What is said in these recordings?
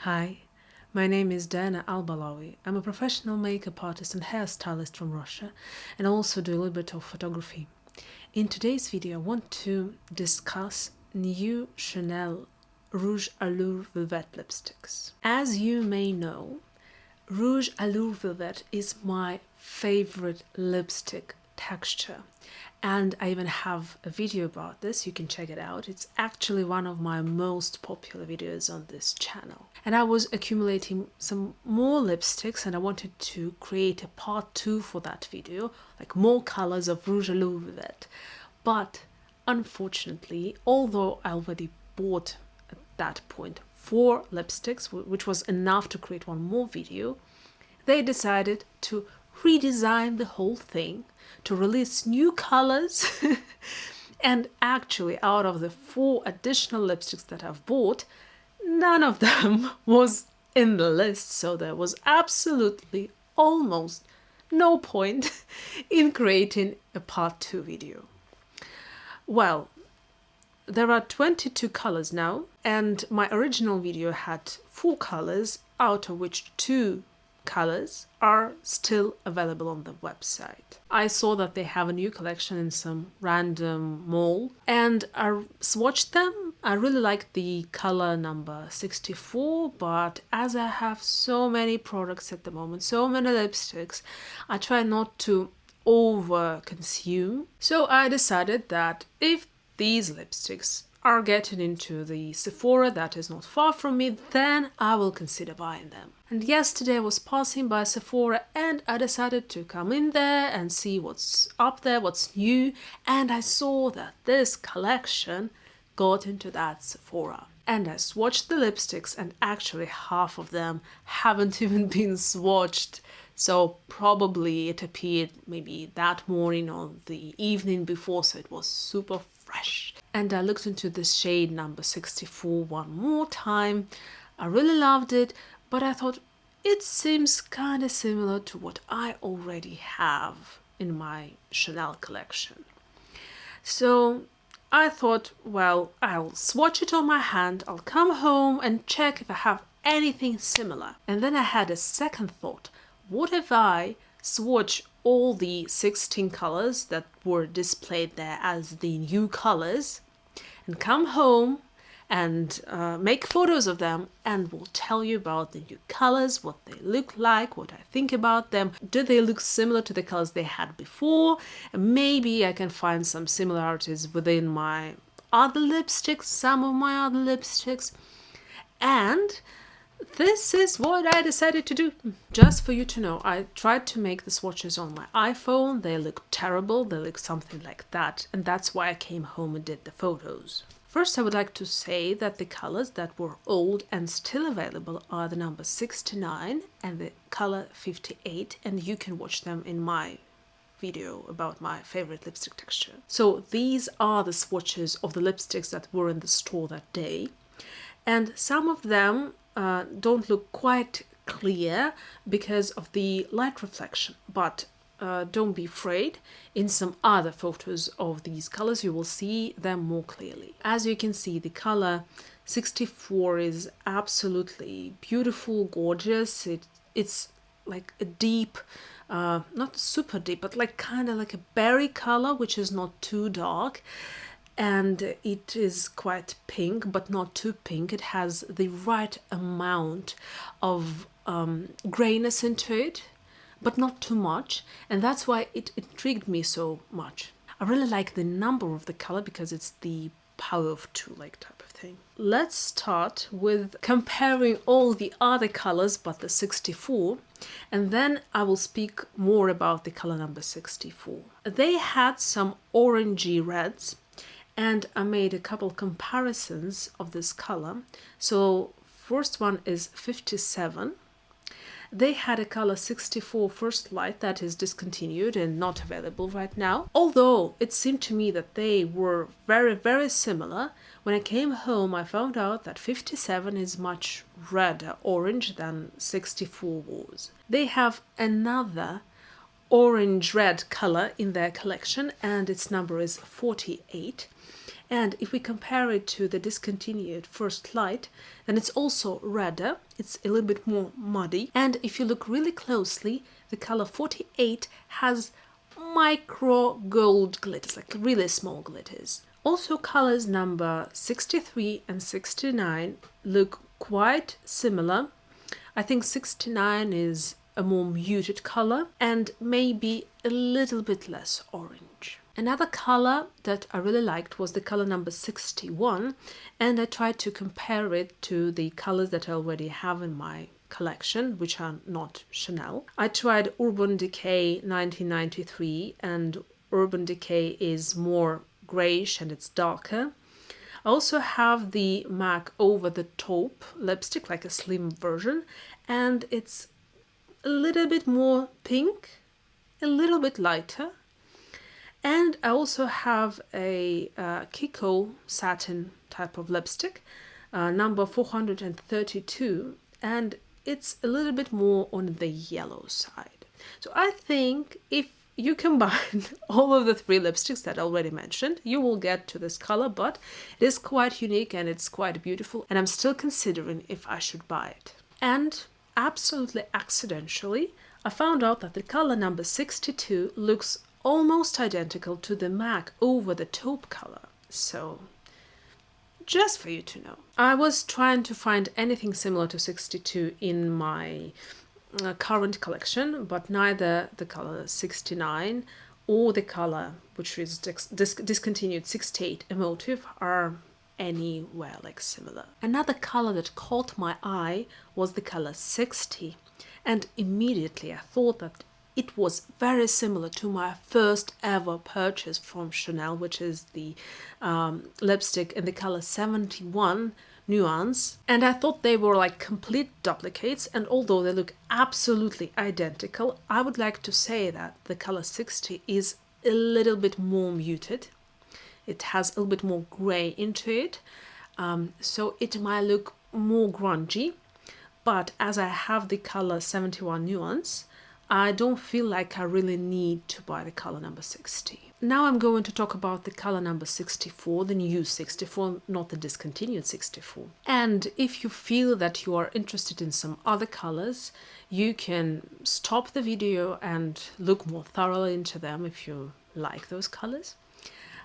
Hi, my name is Diana Albalawi. I'm a professional makeup artist and hairstylist from Russia and also do a little bit of photography. In today's video I want to discuss new Chanel Rouge Allure Velvet lipsticks. As you may know, Rouge Allure Velvet is my favorite lipstick texture. And I even have a video about this, you can check it out. It's actually one of my most popular videos on this channel. And I was accumulating some more lipsticks and I wanted to create a part 2 for that video, like more colors of Rouge Allure Velvet. But unfortunately, although I already bought at that point 4 lipsticks, which was enough to create one more video, they decided to redesign the whole thing, to release new colors. And actually, out of the 4 additional lipsticks that I've bought, none of them was in the list, so there was absolutely almost no point in creating a part 2 video. Well, there are 22 colors now, and my original video had 4 colors, out of which 2 colors are still available on the website. I saw that they have a new collection in some random mall and I swatched them. I really like the color number 64, but as I have so many products at the moment, so many lipsticks, I try not to over consume. So I decided that if these lipsticks are getting into the Sephora that is not far from me, then I will consider buying them. And yesterday I was passing by Sephora and I decided to come in there and see what's up there, what's new, and I saw that this collection got into that Sephora. And I swatched the lipsticks and actually half of them haven't even been swatched. So probably it appeared maybe that morning or the evening before, so it was super fresh. And I looked into the shade number 64 one more time. I really loved it, but I thought it seems kind of similar to what I already have in my Chanel collection. So I thought, well, I'll swatch it on my hand, I'll come home and check if I have anything similar. And then I had a second thought. What if I swatch all the 16 colors that were displayed there as the new colors and come home and make photos of them and will tell you about the new colors, what they look like, what I think about them. Do they look similar to the colors they had before? And maybe I can find some similarities within my other lipsticks, some of my other lipsticks. And this is what I decided to do. Just for you to know, I tried to make the swatches on my iPhone. They look terrible. They look something like that. And that's why I came home and did the photos. First, I would like to say that the colors that were old and still available are the number 69 and the color 58. And you can watch them in my video about my favorite lipstick texture. So these are the swatches of the lipsticks that were in the store that day. And some of them don't look quite clear because of the light reflection, but don't be afraid. In some other photos of these colors you will see them more clearly. As you can see, the color 64 is absolutely beautiful, gorgeous. It's like a deep, not super deep, but like kind of like a berry color, which is not too dark. And it is quite pink, but not too pink. It has the right amount of grayness into it, but not too much. And that's why it intrigued me so much. I really like the number of the color because it's the power of 2 like type of thing. Let's start with comparing all the other colors but the 64, and then I will speak more about the color number 64. They had some orangey reds, and I made a couple comparisons of this color. So first one is 57. They had a color 64 First Light that is discontinued and not available right now. Although it seemed to me that they were very, very similar, when I came home I found out that 57 is much redder orange than 64 was. They have another orange red color in their collection and its number is 48. And if we compare it to the discontinued First Light, then it's also redder, it's a little bit more muddy. And if you look really closely, the color 48 has micro gold glitters, like really small glitters. Also, colors number 63 and 69 look quite similar. I think 69 is a more muted color and maybe a little bit less orange. Another color that I really liked was the color number 61, and I tried to compare it to the colors that I already have in my collection, which are not Chanel. I tried Urban Decay 1993, and Urban Decay is more grayish and it's darker. I also have the MAC Over the Taupe lipstick, like a slim version, and it's a little bit more pink, a little bit lighter. And I also have a Kiko satin type of lipstick, number 432, and it's a little bit more on the yellow side. So I think if you combine all of the three lipsticks that I already mentioned, you will get to this color, but it is quite unique and it's quite beautiful, and I'm still considering if I should buy it. And absolutely accidentally, I found out that the color number 62 looks almost identical to the MAC Over the Taupe color. So, just for you to know. I was trying to find anything similar to 62 in my current collection, but neither the color 69 or the color which is discontinued 68 Emotive are anywhere like similar. Another color that caught my eye was the color 60, and immediately I thought that it was very similar to my first ever purchase from Chanel, which is the lipstick in the color 71 Nuance, and I thought they were like complete duplicates, and although they look absolutely identical, I would like to say that the color 60 is a little bit more muted. It has a little bit more gray into it, so it might look more grungy, but as I have the color 71 Nuance, I don't feel like I really need to buy the color number 60. Now I'm going to talk about the color number 64, the new 64, not the discontinued 64. And if you feel that you are interested in some other colors, you can stop the video and look more thoroughly into them if you like those colors.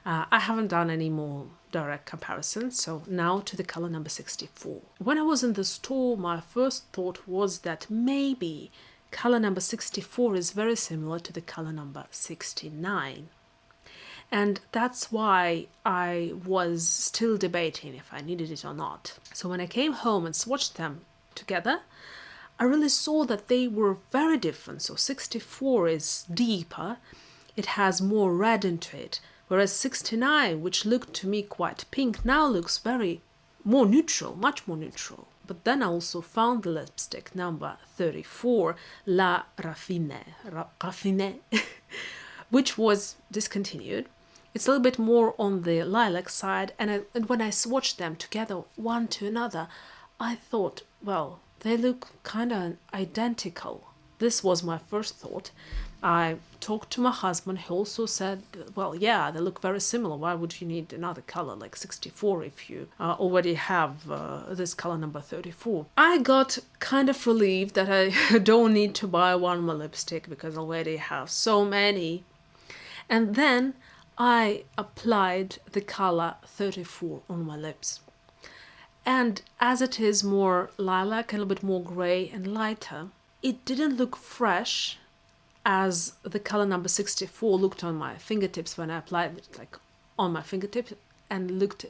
I haven't done any more direct comparisons, so now to the color number 64. When I was in the store, my first thought was that maybe color number 64 is very similar to the color number 69. And that's why I was still debating if I needed it or not. So when I came home and swatched them together, I really saw that they were very different. So 64 is deeper, it has more red into it, whereas 69, which looked to me quite pink, now looks very more neutral, much more neutral. But then I also found the lipstick number 34, La Raffinée, which was discontinued. It's a little bit more on the lilac side, and when I swatched them together one to another, I thought, well, they look kind of identical. This was my first thought. I talked to my husband, he also said, well, yeah, they look very similar. Why would you need another color like 64 if you already have this color number 34? I got kind of relieved that I don't need to buy one more lipstick because I already have so many. And then I applied the color 34 on my lips. And as it is more lilac, a little bit more gray and lighter, it didn't look fresh as the color number 64 looked on my fingertips when I applied it, like on my fingertips, and looked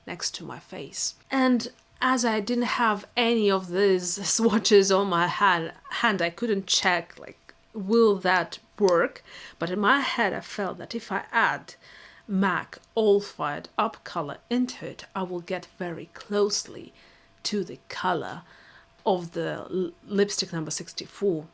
next to my face. And as I didn't have any of these swatches on my hand, I couldn't check, like, will that work? But in my head I felt that if I add MAC All Fired Up color into it, I will get very closely to the color of the lipstick number 64.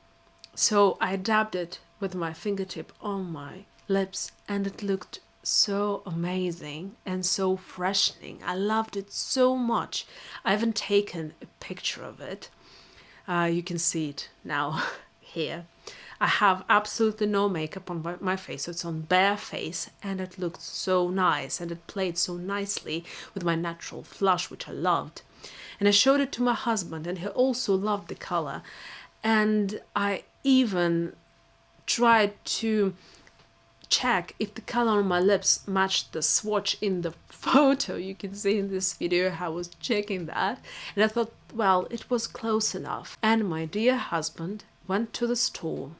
So I dabbed it with my fingertip on my lips, and it looked so amazing and so freshening. I loved it so much. I haven't taken a picture of it. You can see it now here. I have absolutely no makeup on my face, so it's on bare face, and it looked so nice, and it played so nicely with my natural flush, which I loved. And I showed it to my husband, and he also loved the color. And I even tried to check if the color on my lips matched the swatch in the photo. You can see in this video how I was checking that, and I thought, well, it was close enough. And my dear husband went to the store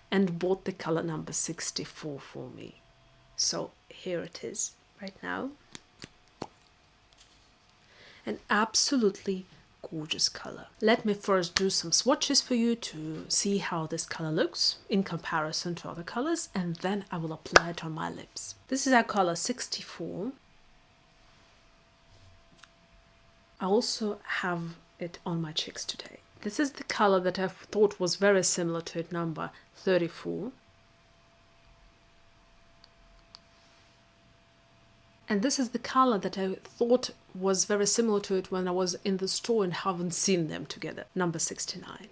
and bought the color number 64 for me. So here it is right now. An absolutely gorgeous color. Let me first do some swatches for you to see how this color looks in comparison to other colors, and then I will apply it on my lips. This is our color 64. I also have it on my cheeks today. This is the color that I thought was very similar to it, number 34. And this is the color that I thought was very similar to it when I was in the store and haven't seen them together, number 69.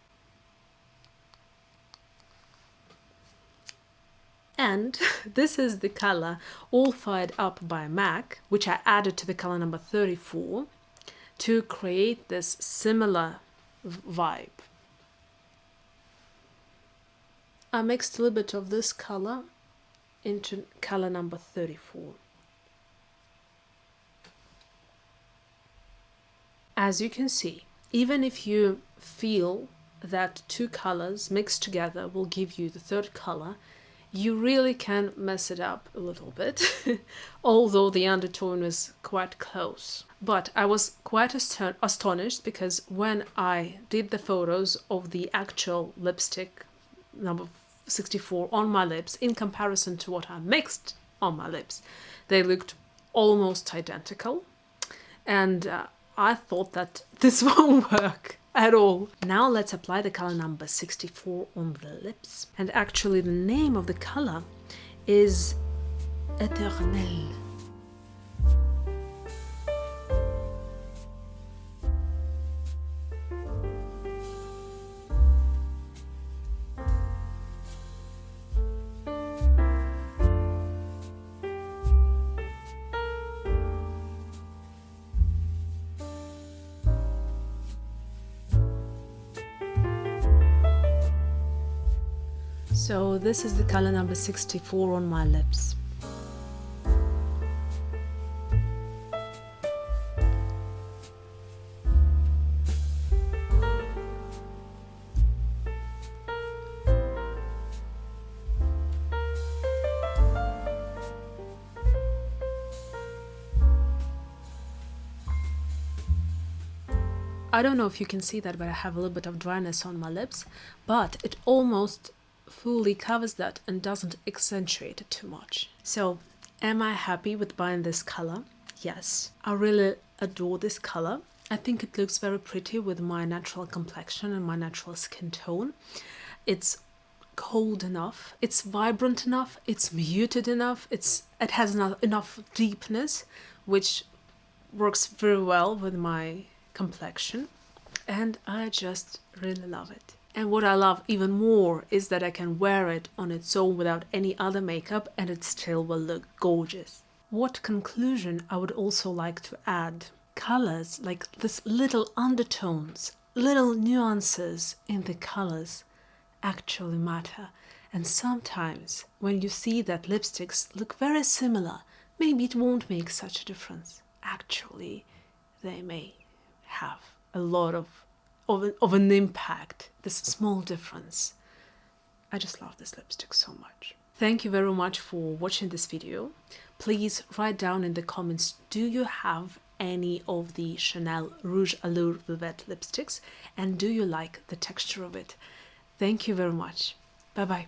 And this is the color All Fired Up by MAC, which I added to the color number 34 to create this similar vibe. I mixed a little bit of this color into color number 34. As you can see, even if you feel that two colors mixed together will give you the third color, you really can mess it up a little bit, although the undertone is quite close. But I was quite astonished, because when I did the photos of the actual lipstick number 64 on my lips in comparison to what I mixed on my lips, they looked almost identical. And I thought that this won't work at all. Now let's apply the color number 64 on the lips. And actually the name of the color is Eternelle. So this is the color number 64 on my lips. I don't know if you can see that, but I have a little bit of dryness on my lips, but it almost fully covers that and doesn't accentuate it too much. So, am I happy with buying this color? Yes, I really adore this color. I think it looks very pretty with my natural complexion and my natural skin tone. It's cold enough, it's vibrant enough, it's muted enough, it has enough deepness, which works very well with my complexion, and I just really love it. And what I love even more is that I can wear it on its own without any other makeup, and it still will look gorgeous. What conclusion I would also like to add: colors, like this little undertones, little nuances in the colors actually matter. And sometimes when you see that lipsticks look very similar, maybe it won't make such a difference. Actually, they may have a lot of an impact, this small difference. I just love this lipstick so much. Thank you very much for watching this video. Please write down in the comments, do you have any of the Chanel Rouge Allure Velvet lipsticks, and do you like the texture of it? Thank you very much. Bye bye.